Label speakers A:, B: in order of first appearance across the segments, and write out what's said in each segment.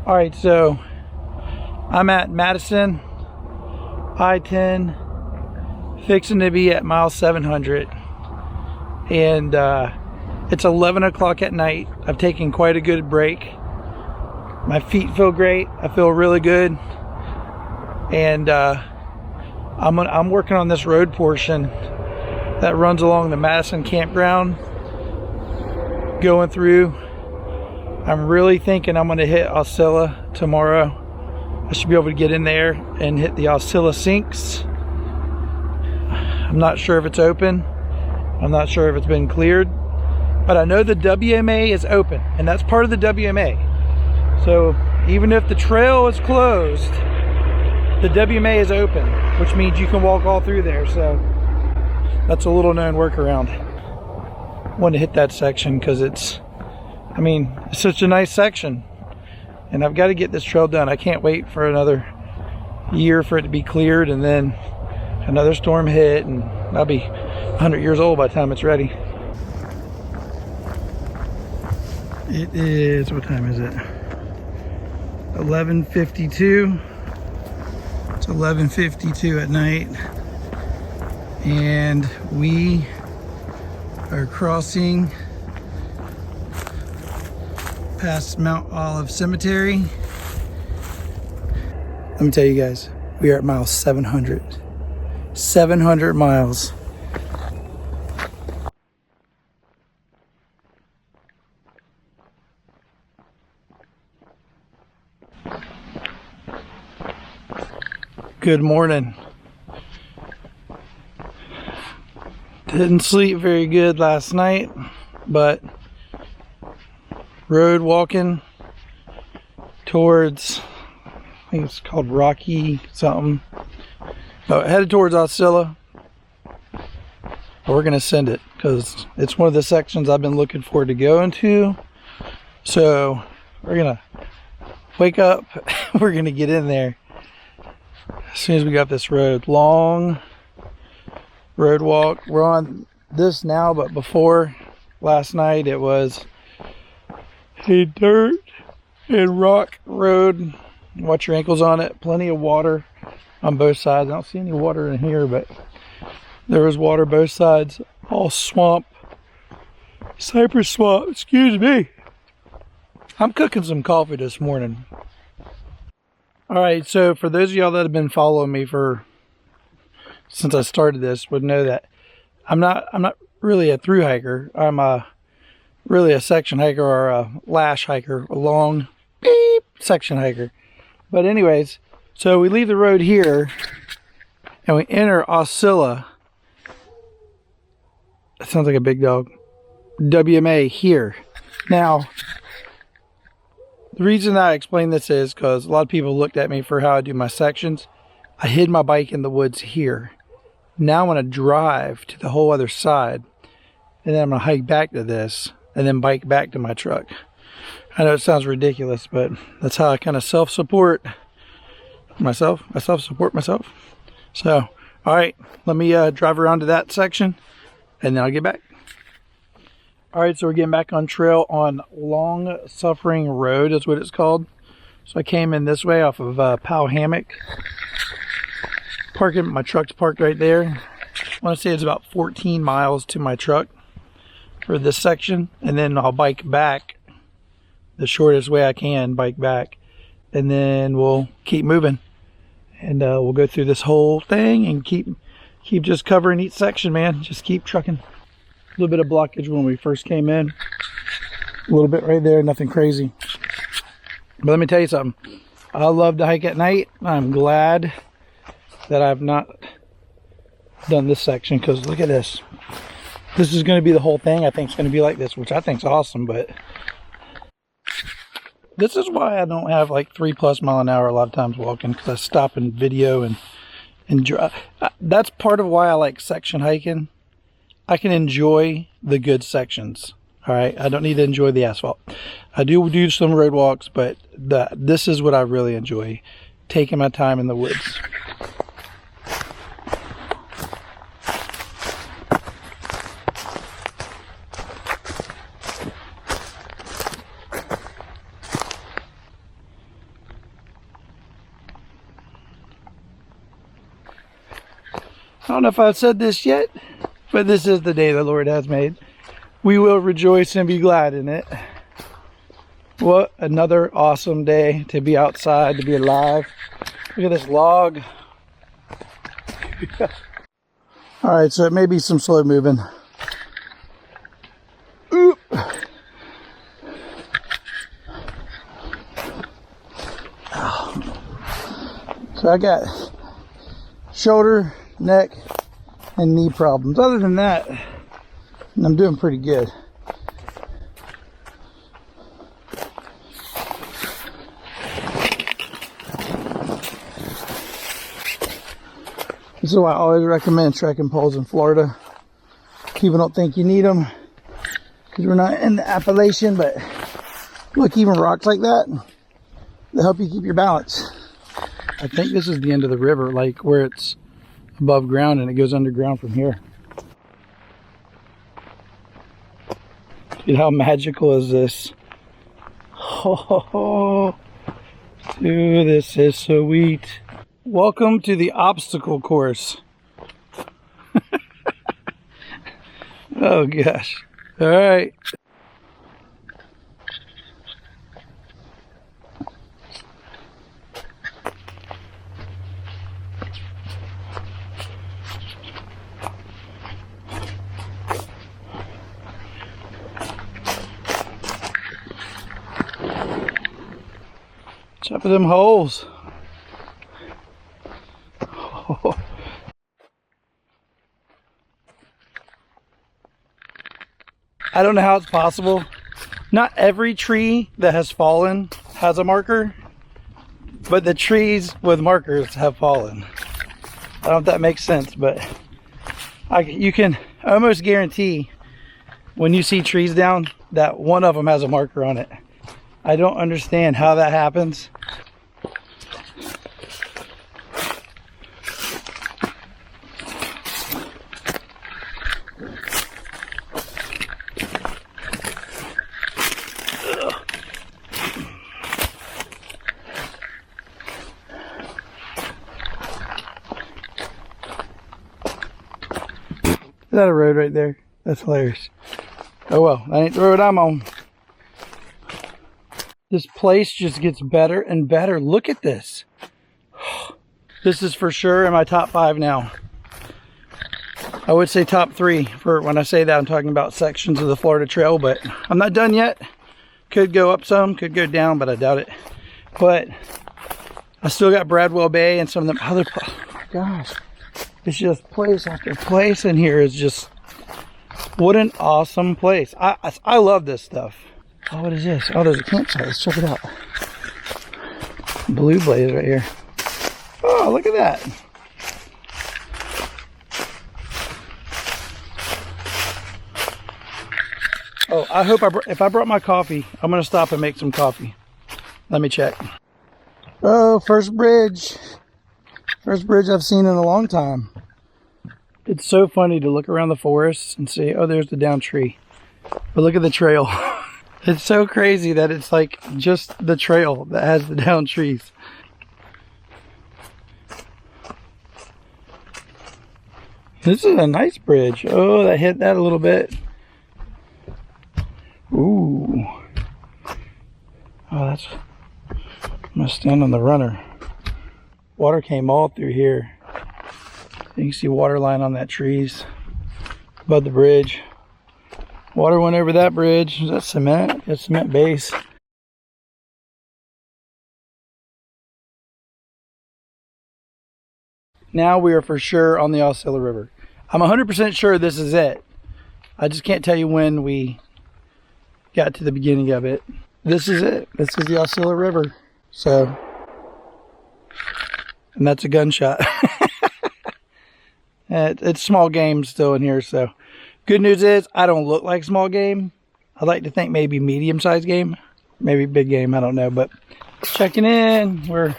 A: All right, so I'm at Madison, I-10, fixing to be at mile 700, and it's 11 o'clock at night. I've taken quite a good break. My feet feel great. I feel really good, and I'm working on this road portion that runs along the Madison campground, going through. I'm really thinking I'm going to hit Aucilla tomorrow. I should be able to get in there and hit the Aucilla Sinks. I'm not sure if it's open. I'm not sure if it's been cleared. But I know the WMA is open, and that's part of the WMA. So even if the trail is closed, the WMA is open, which means you can walk all through there. So that's a little known workaround. I wanted to hit that section because it's such a nice section, and I've got to get this trail done. I can't wait for another year for it to be cleared, and then another storm hit, and I'll be 100 years old by the time it's ready. It is, what time is it? 11:52. It's 11:52 at night, and we are crossing past Mount Olive Cemetery. Let me tell you guys, we are at mile 700. 700 miles. Good morning. Didn't sleep very good last night, but road walking towards, I think it's called Rocky something. But headed towards Aucilla. We're gonna send it because it's one of the sections I've been looking forward to going to. So we're gonna wake up. We're gonna get in there as soon as we got this road. Long road walk. We're on this now, but before last night it was a dirt and rock road. Watch your ankles on it. Plenty of water on both sides. I don't see any water in here, but there was water both sides. All swamp. Cypress swamp. Excuse me. I'm cooking some coffee this morning. Alright, so for those of y'all that have been following me since I started this would know that I'm not really a through hiker. I'm really a section hiker, or a lash hiker, a long beep section hiker. But anyways, so we leave the road here and we enter Aucilla. That sounds like a big dog. WMA here. Now, the reason I explain this is because a lot of people looked at me for how I do my sections. I hid my bike in the woods here. Now I'm going to drive to the whole other side, and then I'm going to hike back to this, and then bike back to my truck. I know it sounds ridiculous, but that's how I kind of self-support myself. I self-support myself. So, all right, let me drive around to that section, and then I'll get back. All right, so we're getting back on trail on Long Suffering Road is what it's called. So I came in this way off of Powell Hammock. My truck's parked right there. I want to say it's about 14 miles to my truck for this section, and then I'll bike back the shortest way I can, bike back, and then we'll keep moving, and we'll go through this whole thing and keep just covering each section, man. Just keep trucking. A little bit of blockage when we first came in, a little bit right there, nothing crazy. But let me tell you something, I love to hike at night. I'm glad that I've not done this section, because look at this. This is going to be the whole thing. I think it's going to be like this, which I think is awesome. But this is why I don't have like 3+ mile an hour a lot of times walking, because I stop and video and drive. That's part of why I like section hiking. I can enjoy the good sections. All right, I don't need to enjoy the asphalt. I do some road walks, but this is what I really enjoy, taking my time in the woods. don't know if I've said this yet, but this is the day the Lord has made. We will rejoice and be glad in it. What another awesome day to be outside, to be alive. Look at this log. All right, so it may be some slow moving. Oop. So I got shoulder, neck, and knee problems. Other than that, I'm doing pretty good. This is why I always recommend trekking poles in Florida. People don't think you need them because we're not in the Appalachian, but look, even rocks like that, they help you keep your balance. I think this is the end of the river, like where it's above ground and it goes underground from here. Dude, how magical is this? Oh, dude, this is so sweet. Welcome to the obstacle course. Oh gosh. All right. Top of them holes. Oh. I don't know how it's possible. Not every tree that has fallen has a marker, but the trees with markers have fallen. I don't know if that makes sense, but you can almost guarantee when you see trees down that one of them has a marker on it. I don't understand how that happens. Is that a road right there? That's hilarious. Oh well, that ain't the road I'm on. This place just gets better and better. Look at this. This is for sure in my top 5 now. I would say top 3 for when I say that I'm talking about sections of the Florida Trail, but I'm not done yet. Could go up some, could go down, but I doubt it. But I still got Bradwell Bay and some of them other, oh my gosh. It's just place after place in here is just, what an awesome place. I love this stuff. Oh, what is this? Oh, there's a campsite. Let's check it out. Blue blaze right here. Oh, look at that. Oh, I hope if I brought my coffee, I'm going to stop and make some coffee. Let me check. Oh, first bridge. First bridge I've seen in a long time. It's so funny to look around the forest and see, oh, there's the down tree. But look at the trail. It's so crazy that it's like just the trail that has the down trees. This is a nice bridge. Oh, that hit that a little bit. Ooh. Oh, that's... I'm gonna stand on the runner. Water came all through here. You can see water line on that trees above the bridge. Water went over that bridge. Is that cement? That's cement base. Now we are for sure on the Aucilla River. I'm 100% sure this is it. I just can't tell you when we got to the beginning of it. This is it. This is the Aucilla River. So, and that's a gunshot. It's small game still in here, so. Good news is, I don't look like small game. I'd like to think maybe medium-sized game. Maybe big game, I don't know. But checking in, we're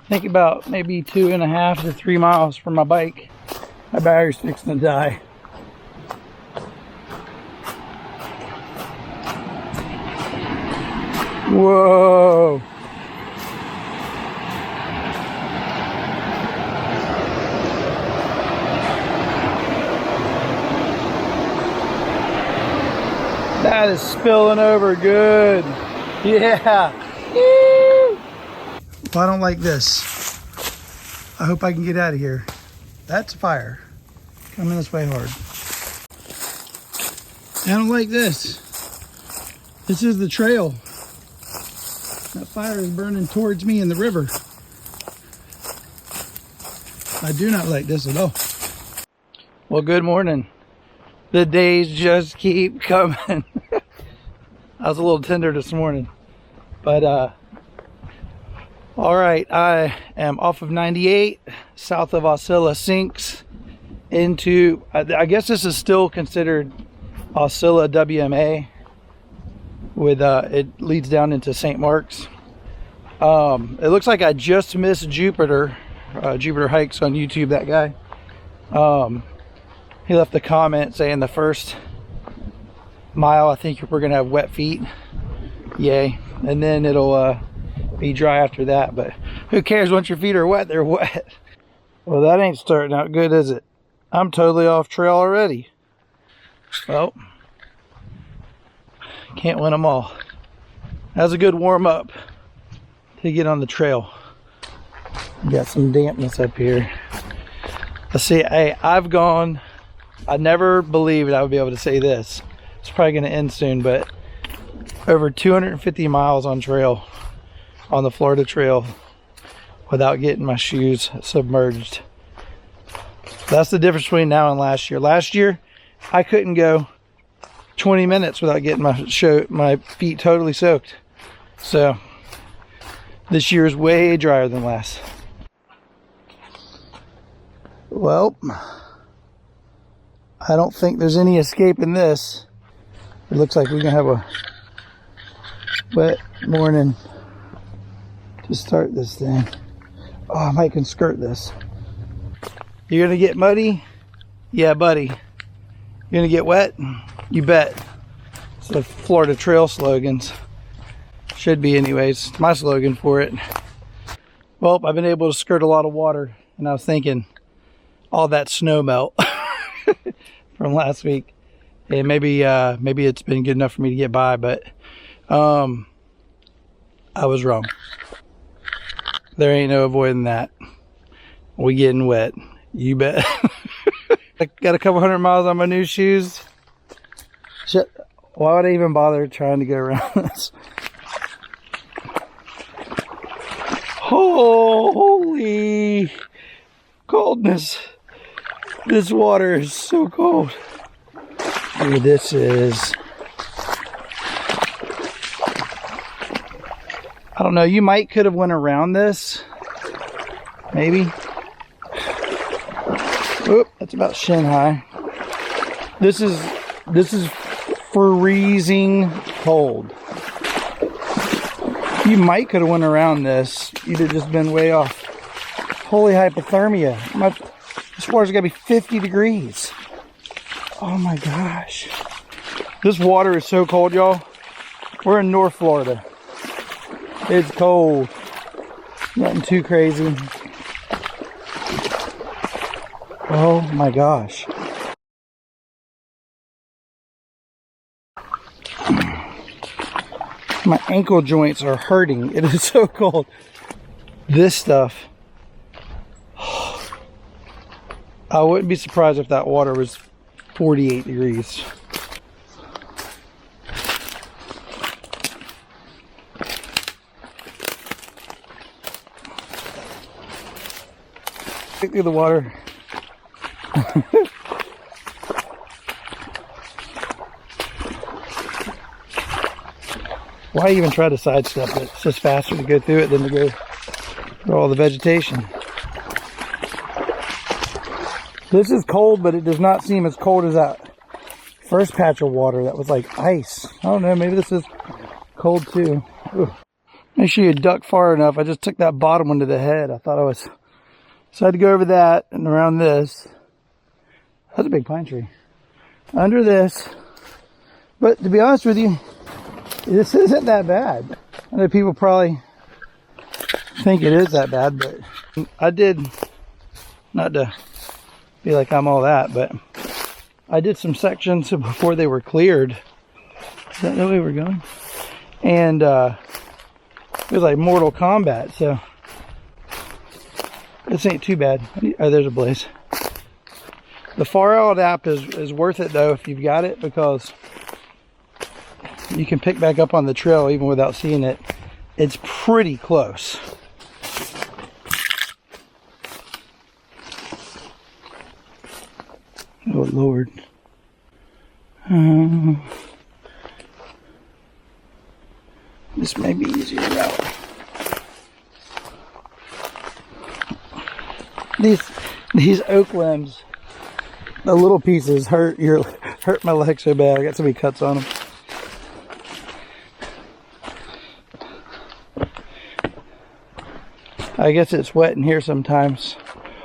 A: thinking about maybe 2.5 to 3 miles from my bike. My battery's fixing to die. Whoa. That is spilling over good. Yeah. Woo. Well, I don't like this. I hope I can get out of here. That's fire. Coming this way hard. I don't like this. This is the trail. That fire is burning towards me in the river. I do not like this at all. Well, good morning. The days just keep coming. I was a little tender this morning, but all right, I am off of 98 south of Aucilla Sinks into, I guess this is still considered Aucilla WMA, with it leads down into St. Mark's. It looks like I just missed Jupiter Hikes on YouTube, that guy. He left a comment saying the first mile, I think we're gonna have wet feet. Yay. And then it'll be dry after that, but who cares? Once your feet are wet, they're wet. Well, that ain't starting out good, is it? I'm totally off trail already. Well, can't win them all. That's a good warm up to get on the trail. Got some dampness up here. Let's see. Hey, I never believed I would be able to say this. It's probably going to end soon, but over 250 miles on trail, on the Florida Trail, without getting my shoes submerged. That's the difference between now and last year. Last year, I couldn't go 20 minutes without getting my feet totally soaked. So this year is way drier than last. Well, I don't think there's any escaping this. It looks like we're gonna have a wet morning to start this thing. Oh, I might can skirt this. You're gonna get muddy? Yeah, buddy. You're gonna get wet? You bet. It's the Florida Trail slogans. Should be anyways. It's my slogan for it. Well, I've been able to skirt a lot of water, and I was thinking all that snow melt from last week, and maybe it's been good enough for me to get by, but I was wrong. There ain't no avoiding that. We getting wet, you bet. I got a couple hundred miles on my new shoes. Shit, why would I even bother trying to go around this? Holy coldness. This water is so cold. Dude, this is, I don't know, you might could have went around this. Maybe. Oop, that's about shin high. This is freezing cold. You might could have went around this. You'd have just been way off. Holy hypothermia. This water's gotta be 50 degrees. Oh my gosh. This water is so cold, y'all. We're in North Florida. It's cold. Nothing too crazy. Oh my gosh. My ankle joints are hurting. It is so cold. This stuff, I wouldn't be surprised if that water was 48 degrees. Take through the water. Why even try to sidestep it? It's just faster to go through it than to go through all the vegetation. This is cold, but it does not seem as cold as that first patch of water that was like ice. I don't know, maybe this is cold too. Ooh. Make sure you duck far enough. I just took that bottom one to the head. I thought I was, so I had to go over that and around this. That's a big pine tree. Under this. But to be honest with you, this isn't that bad. I know people probably think it is that bad, but I did, not to be like I'm all that, but I did some sections before they were cleared Is that the way we're going? And it was like Mortal Kombat, so this ain't too bad. Oh, there's a blaze. The far out app is worth it though if you've got it, because you can pick back up on the trail even without seeing it. It's pretty close. Oh Lord. This may be easier route. These oak limbs, the little pieces hurt my leg so bad. I got so many cuts on them. I guess it's wet in here sometimes.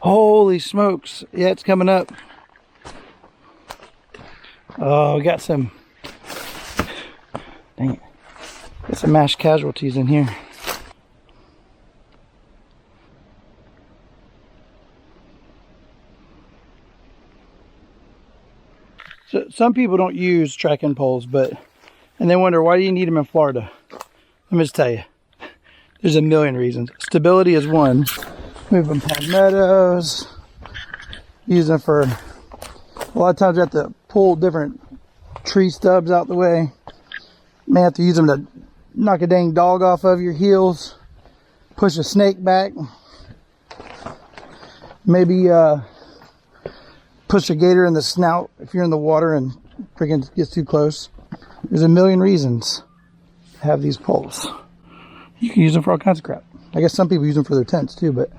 A: Holy smokes. Yeah, it's coming up. Oh, we got some, dang it. Got some mass casualties in here. So some people don't use trekking poles, and they wonder, why do you need them in Florida? Let me just tell you. There's a million reasons. Stability is one. Moving palmettos. Use them for, a lot of times you have to pull different tree stubs out the way. May have to use them to knock a dang dog off of your heels. Push a snake back. Maybe push a gator in the snout if you're in the water and freaking gets too close. There's a million reasons to have these poles. You can use them for all kinds of crap. I guess some people use them for their tents too, but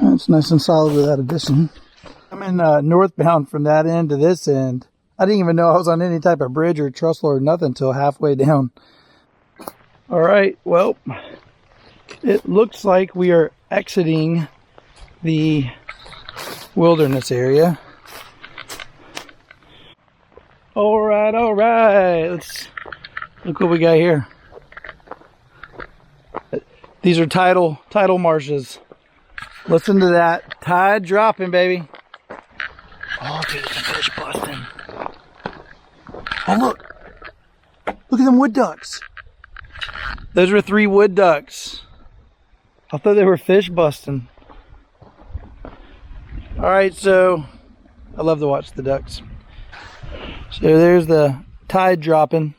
A: it's nice and solid without addition. I'm in northbound from that end to this end. I didn't even know I was on any type of bridge or trestle or nothing until halfway down. All right, well, it looks like we are exiting the wilderness area. All right. Let's look what we got here. These are tidal marshes. Listen to that tide dropping, baby. Oh, dude, some fish busting. Oh, look at them wood ducks. Those were 3 wood ducks. I thought they were fish busting. All right, so I love to watch the ducks. So there's the tide dropping,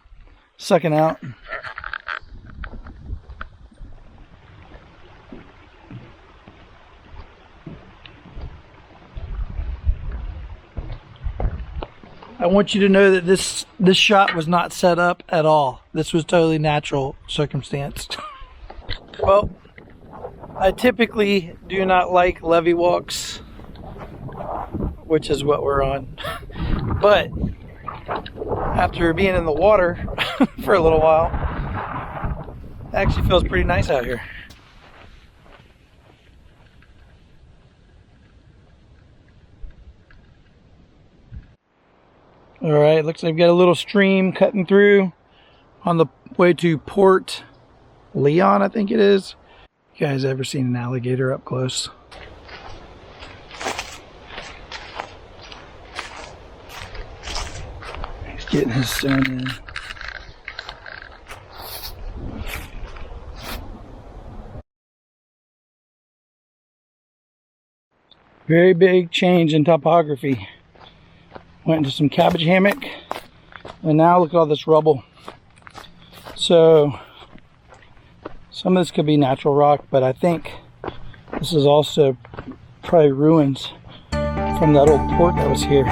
A: sucking out. I want you to know that this shot was not set up at all. This was totally natural circumstance. Well, I typically do not like levee walks, which is what we're on. But after being in the water for a little while, it actually feels pretty nice out here. All right, looks like we've got a little stream cutting through on the way to Port Leon, I think it is. You guys ever seen an alligator up close? He's getting his son in. Very big change in topography. Went into some cabbage hammock, and now look at all this rubble. So some of this could be natural rock, but I think this is also probably ruins from that old port that was here.